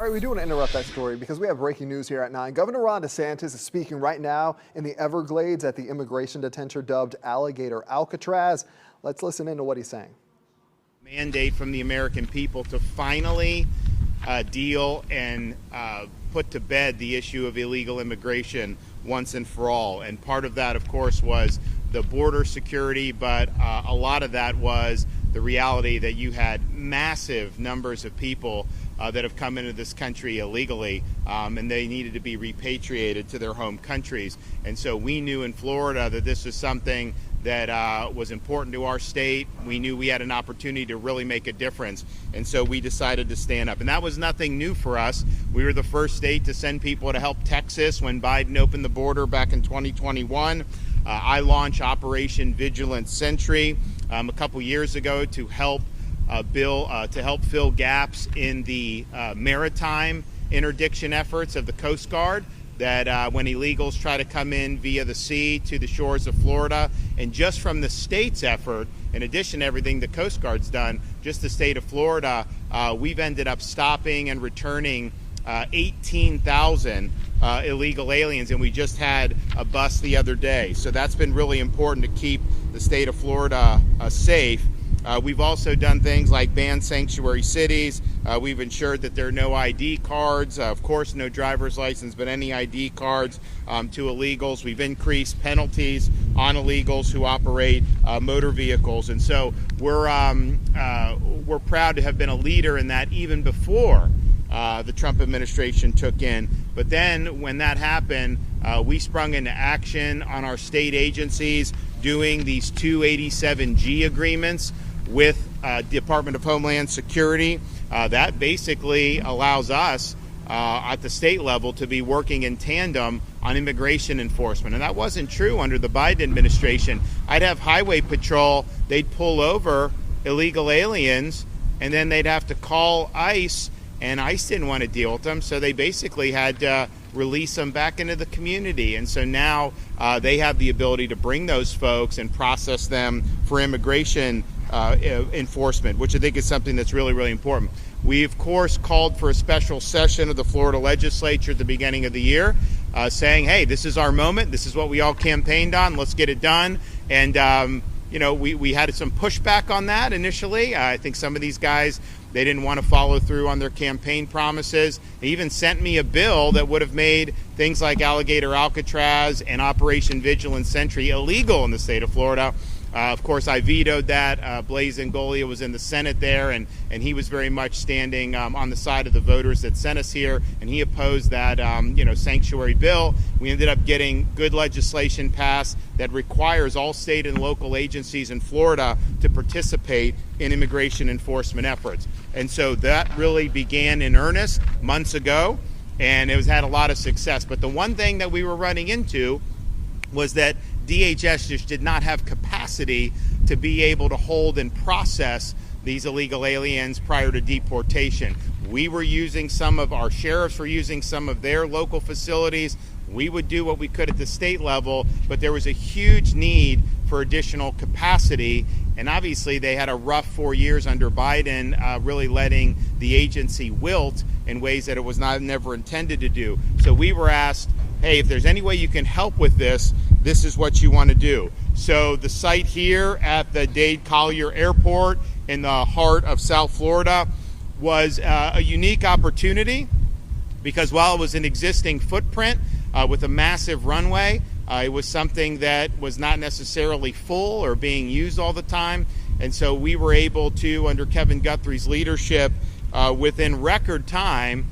All right, we do want to interrupt that story because we have breaking news here at 9. Governor Ron DeSantis is speaking right now in the Everglades at the immigration detention dubbed Alligator Alcatraz. Let's listen into what he's saying. Mandate from the American people to finally deal and put to bed the issue of illegal immigration once and for all. And part of that, of course, was the border security, but a lot of that was the reality that you had massive numbers of people that have come into this country illegally, and they needed to be repatriated to their home countries. And so we knew in Florida that this was something that was important to our state. We knew we had an opportunity to really make a difference, and so we decided to stand up. And that was nothing new for us. We were the first state to send people to help Texas when Biden opened the border back in 2021. I launched Operation Vigilant Sentry a couple years ago to help fill gaps in the maritime interdiction efforts of the Coast Guard, that when illegals try to come in via the sea to the shores of Florida. And just from the state's effort, in addition to everything the Coast Guard's done, just the state of Florida, we've ended up stopping and returning 18,000 illegal aliens, and we just had a bust the other day. So that's been really important to keep the state of Florida safe. We've also done things like ban sanctuary cities. We've ensured that there are no ID cards, of course no driver's license, but any ID cards to illegals. We've increased penalties on illegals who operate motor vehicles. And so we're proud to have been a leader in that even before the Trump administration took in. But then when that happened, we sprung into action on our state agencies doing these 287G agreements with Department of Homeland Security. That basically allows us at the state level to be working in tandem on immigration enforcement. And that wasn't true under the Biden administration. I'd have Highway Patrol, they'd pull over illegal aliens, and then they'd have to call ICE, and ICE didn't want to deal with them, so they basically had to release them back into the community. And so now they have the ability to bring those folks and process them for immigration enforcement, which I think is something that's really, really important. We, of course, called for a special session of the Florida legislature at the beginning of the year, saying, hey, this is our moment. This is what we all campaigned on. Let's get it done. And, we had some pushback on that initially. I think some of these guys, they didn't want to follow through on their campaign promises. They even sent me a bill that would have made things like Alligator Alcatraz and Operation Vigilant Sentry illegal in the state of Florida. Of course, I vetoed that. Blaise Ingoglia was in the Senate there, and he was very much standing on the side of the voters that sent us here, and he opposed that sanctuary bill. We ended up getting good legislation passed that requires all state and local agencies in Florida to participate in immigration enforcement efforts. And so that really began in earnest months ago, and it has had a lot of success. But the one thing that we were running into was that DHS just did not have capacity to be able to hold and process these illegal aliens prior to deportation. We were using our sheriffs were using some of their local facilities. We would do what we could at the state level, but there was a huge need for additional capacity. And obviously they had a rough 4 years under Biden, really letting the agency wilt in ways that it was never intended to do. So we were asked, hey, if there's any way you can help with this, this is what you want to do. So the site here at the Dade Collier Airport in the heart of South Florida was a unique opportunity because while it was an existing footprint with a massive runway, it was something that was not necessarily full or being used all the time. And so we were able to, under Kevin Guthrie's leadership, within record time,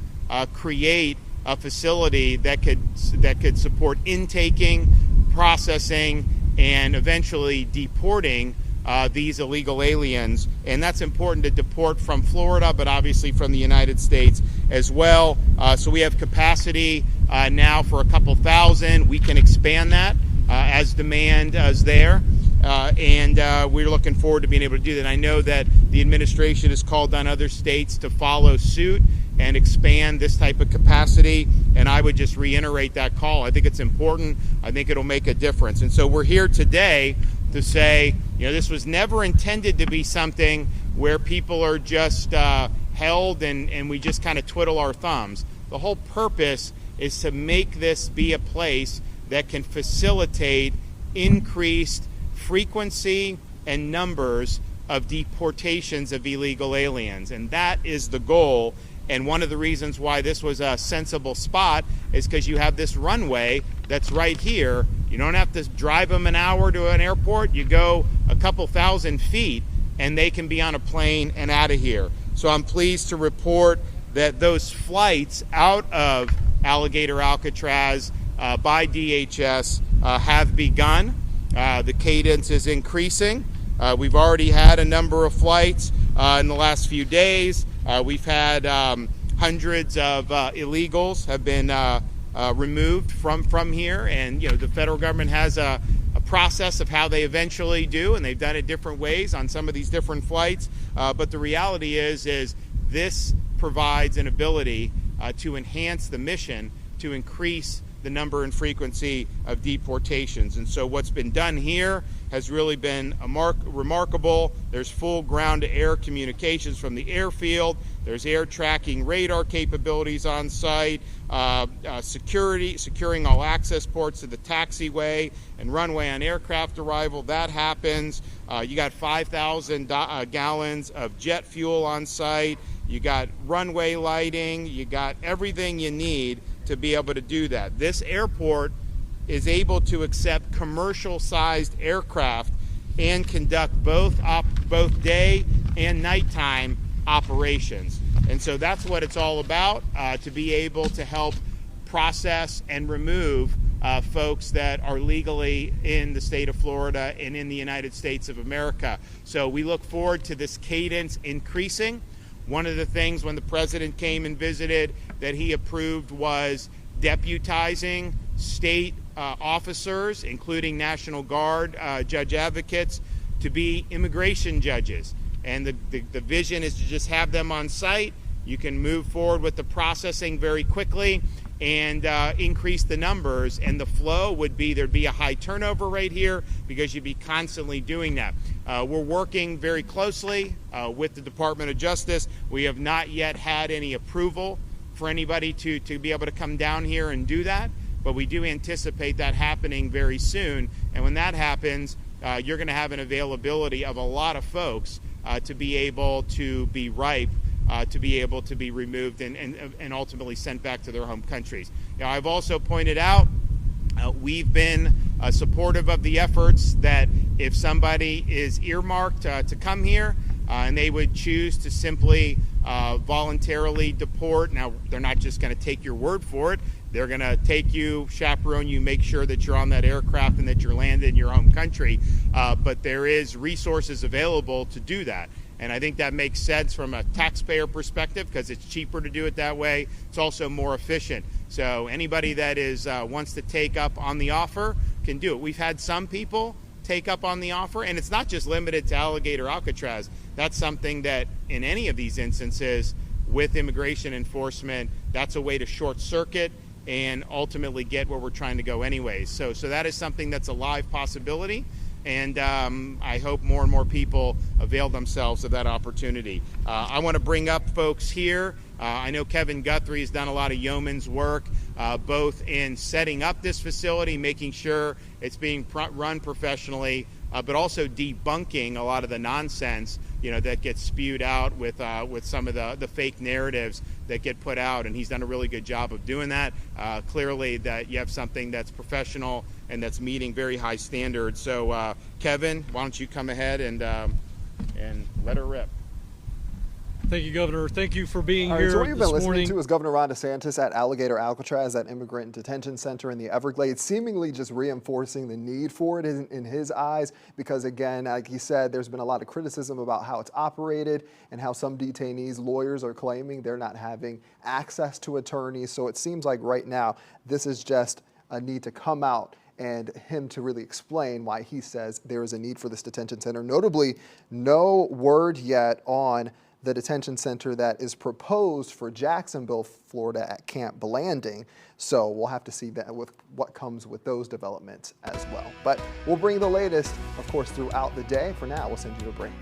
create a facility that could support intaking, processing, and eventually deporting these illegal aliens. And that's important to deport from Florida, but obviously from the United States as well. So we have capacity now for a couple thousand. We can expand that as demand is there. And we're looking forward to being able to do that. I know that the administration has called on other states to follow suit and expand this type of capacity, and I would just reiterate that call. I think it's important. I think it'll make a difference. And so we're here today to say, this was never intended to be something where people are just held and we just kind of twiddle our thumbs. The whole purpose is to make this be a place that can facilitate increased frequency and numbers of deportations of illegal aliens. And that is the goal. And one of the reasons why this was a sensible spot is because you have this runway that's right here. You don't have to drive them an hour to an airport. You go a couple thousand feet and they can be on a plane and out of here. So I'm pleased to report that those flights out of Alligator Alcatraz by DHS have begun. The cadence is increasing. We've already had a number of flights in the last few days. We've had hundreds of illegals have been removed from here, and the federal government has a process of how they eventually do, and they've done it different ways on some of these different flights. But the reality is this provides an ability to enhance the mission, to increase the number and frequency of deportations. And so what's been done here has really been remarkable. There's full ground-to-air communications from the airfield. There's air tracking radar capabilities on site, securing all access ports to the taxiway and runway on aircraft arrival. That happens. You got 5,000 gallons of jet fuel on site. You got runway lighting. You got everything you need to be able to do that. This airport is able to accept commercial-sized aircraft and conduct both day and nighttime operations. And so that's what it's all about, to be able to help process and remove folks that are legally in the state of Florida and in the United States of America. So we look forward to this cadence increasing. One of the things when the president came and visited that he approved was deputizing state officers, including National Guard judge advocates, to be immigration judges. And the vision is to just have them on site. You can move forward with the processing very quickly and increase the numbers. And the flow would be, there'd be a high turnover rate here because you'd be constantly doing that. We're working very closely with the Department of Justice. We have not yet had any approval for anybody to be able to come down here and do that, but we do anticipate that happening very soon. And when that happens, you're going to have an availability of a lot of folks to be able to be ripe, to be able to be removed and ultimately sent back to their home countries. I've also pointed out we've been supportive of the efforts that if somebody is earmarked to come here and they would choose to simply voluntarily deport. Now, they're not just going to take your word for it. They're going to take you, chaperone you, make sure that you're on that aircraft and that you're landed in your home country. But there is resources available to do that. And I think that makes sense from a taxpayer perspective because it's cheaper to do it that way. It's also more efficient. So anybody that wants to take up on the offer can do it. We've had some people take up on the offer, and it's not just limited to Alligator Alcatraz. That's something that in any of these instances with immigration enforcement, that's a way to short circuit and ultimately get where we're trying to go anyways. So that is something that's a live possibility. And I hope more and more people avail themselves of that opportunity. I want to bring up folks here. I know Kevin Guthrie has done a lot of yeoman's work, both in setting up this facility, making sure it's being run professionally, but also debunking a lot of the nonsense, that gets spewed out with some of the fake narratives that get put out. And he's done a really good job of doing that. Clearly, that you have something that's professional and that's meeting very high standards. So, Kevin, why don't you come ahead and let her rip. Thank you, Governor. Thank you for being All here right, so what you've been listening morning. to is Governor Ron DeSantis at Alligator Alcatraz, that immigrant detention center in the Everglades, seemingly just reinforcing the need for it in his eyes because, again, like he said, there's been a lot of criticism about how it's operated and how some detainees' lawyers are claiming they're not having access to attorneys. So it seems like right now this is just a need to come out and him to really explain why he says there is a need for this detention center. Notably, no word yet on the detention center that is proposed for Jacksonville, Florida at Camp Blanding. So we'll have to see that with what comes with those developments as well. But we'll bring the latest, of course, throughout the day. For now, we'll send you a break.